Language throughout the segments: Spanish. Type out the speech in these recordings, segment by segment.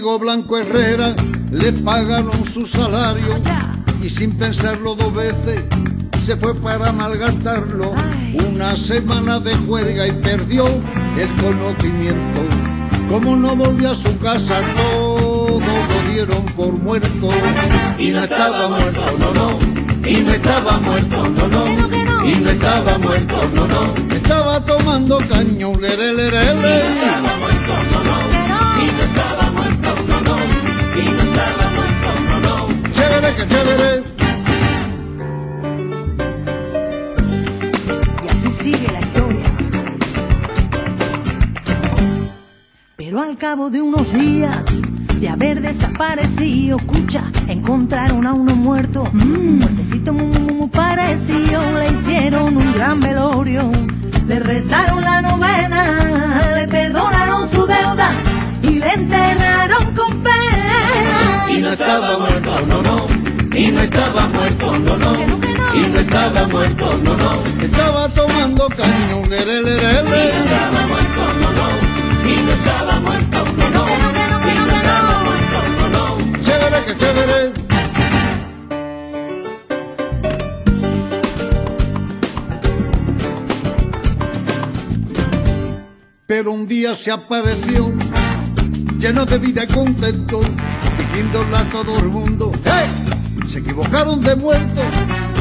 amigo Blanco Herrera le pagaron su salario y sin pensarlo dos veces se fue para malgastarlo. Una semana de juerga y perdió el conocimiento. Como no volvió a su casa, todo lo dieron por muerto. Y no estaba muerto, no, no. Y no estaba muerto, no, no. Y no estaba muerto, no, no. Estaba tomando caño, lere, lere, lere. Y no estaba muerto, no, no. Y no estaba muerto, no, no. Y no estaba muerto, no, no. Chévere, que chévere. Y así sigue la historia. Pero al cabo de unos días de haber desaparecido, escucha, encontraron a uno muerto, muertecito muy parecido. Le hicieron un gran velorio, le rezaron la novena, le perdonaron su deuda y le enterraron con pena. Y no estaba muerto, no, no. Y no estaba muerto, no, no. Y no estaba muerto, no, no. Estaba tomando caño, lere, lere, Y lere. no estaba muerto, no, no. Y no estaba muerto, no, no. Y no estaba muerto, no, no. Chévere, que chévere. Pero un día se apareció, lleno de vida y contento, diciéndole a todo el mundo: ¡hey! Se equivocaron de muerto,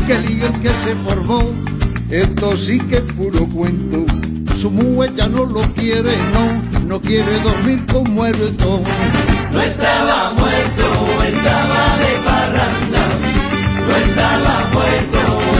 que lío el que se formó. Esto sí que es puro cuento. Su mujer ya no lo quiere, no quiere dormir con muerto. No estaba muerto, estaba de parranda. No estaba muerto,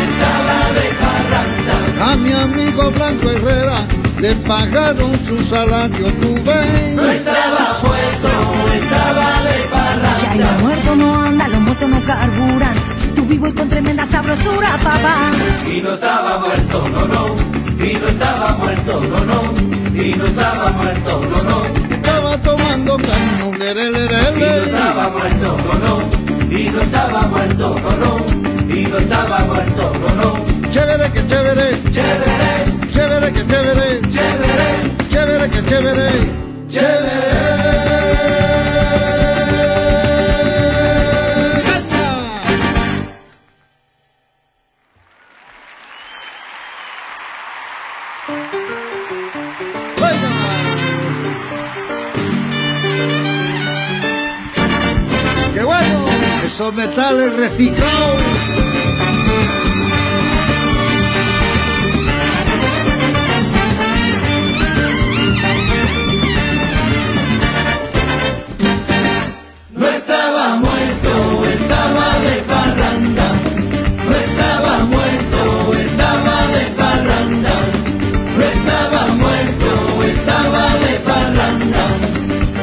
estaba de parranda. A mi amigo Blanco Herrera le pagaron su salario, tú ves. No estaba muerto, estaba de Ya y los parranda. muertos no andan, los muertos no carburan. Tú vivo y con tremenda sabrosura, papá. Y no estaba muerto, no, no. Y no estaba muerto, no, no. Y no estaba muerto, no, no. Estaba tomando caño, lere, lere, Y no lere. estaba muerto, no, no. Y no estaba muerto, no, no. Y no estaba muerto, no, no. Chévere, que chévere. Chévere, Chévere, que chévere. chévere, Chévere, que chévere. ¡Qué bueno! Esos metales reciclados. No estaba muerto, estaba de parranda. No estaba muerto, estaba de parranda. No estaba muerto, estaba de parranda.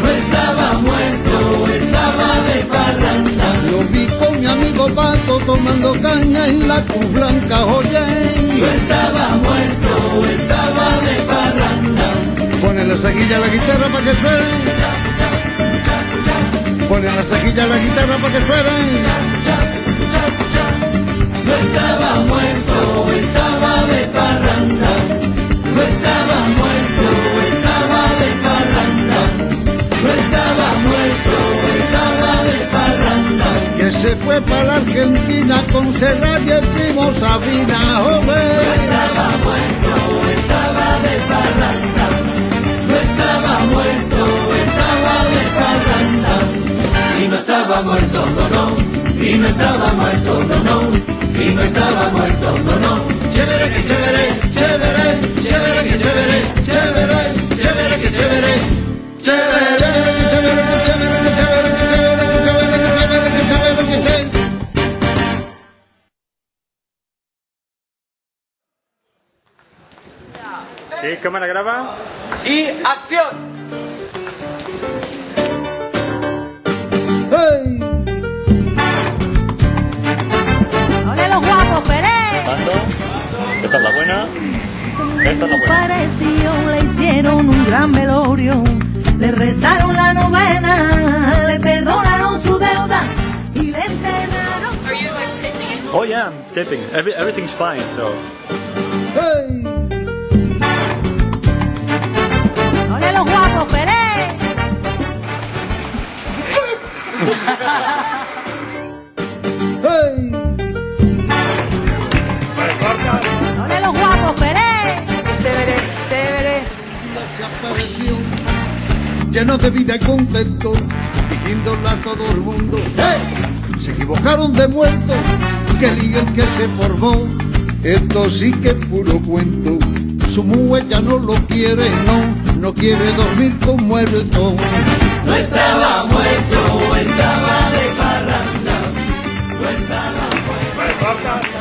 No estaba muerto, estaba de parranda. Lo vi con mi amigo Paco tomando caña en la Cruz Blanca, No oye. estaba muerto, estaba de parranda. Pone la saquilla a la guitarra para que suene. Pone la saquilla a la guitarra para que suene. No estaba muerto, estaba de parranda. No estaba muerto, estaba de parranda. No estaba muerto, estaba de parranda. Que se fue para la Argentina con Serrat y el primo Sabina, No ole. estaba muerto, estaba de parranda. No estaba muerto, estaba de parranda. Y no estaba muerto, no, no. Y no estaba muerto, no, no. Y no estaba muerto, no, no. Chévere, que chévere, chévere, chévere, que chévere, chévere, chévere, que chévere, chévere. Sí, cámara graba. Y acción. ¡Hey! ¡Ole los guapos, Pérez! Ando. Esta es la buena. Esta es la buena. Parecido, le hicieron un gran velorio, le rezaron la novena, le perdonaron su deuda y le enterraron. Oh yeah, I'm tipping. Everything's fine, so. ¡Hey! ¡Ole los guapos, Pérez! ¡Hey! ¡Ole los guapos, Pérez! Chévere, chévere. Se apareció lleno de vida y contento, diciéndole a todo el mundo: ¡hey! Se equivocaron de muerto, que lío el que se formó. Esto sí que es puro cuento. Su mujer ya no lo quiere, no quiere dormir con muerto. No estaba muerto, estaba de parranda. No estaba muerto.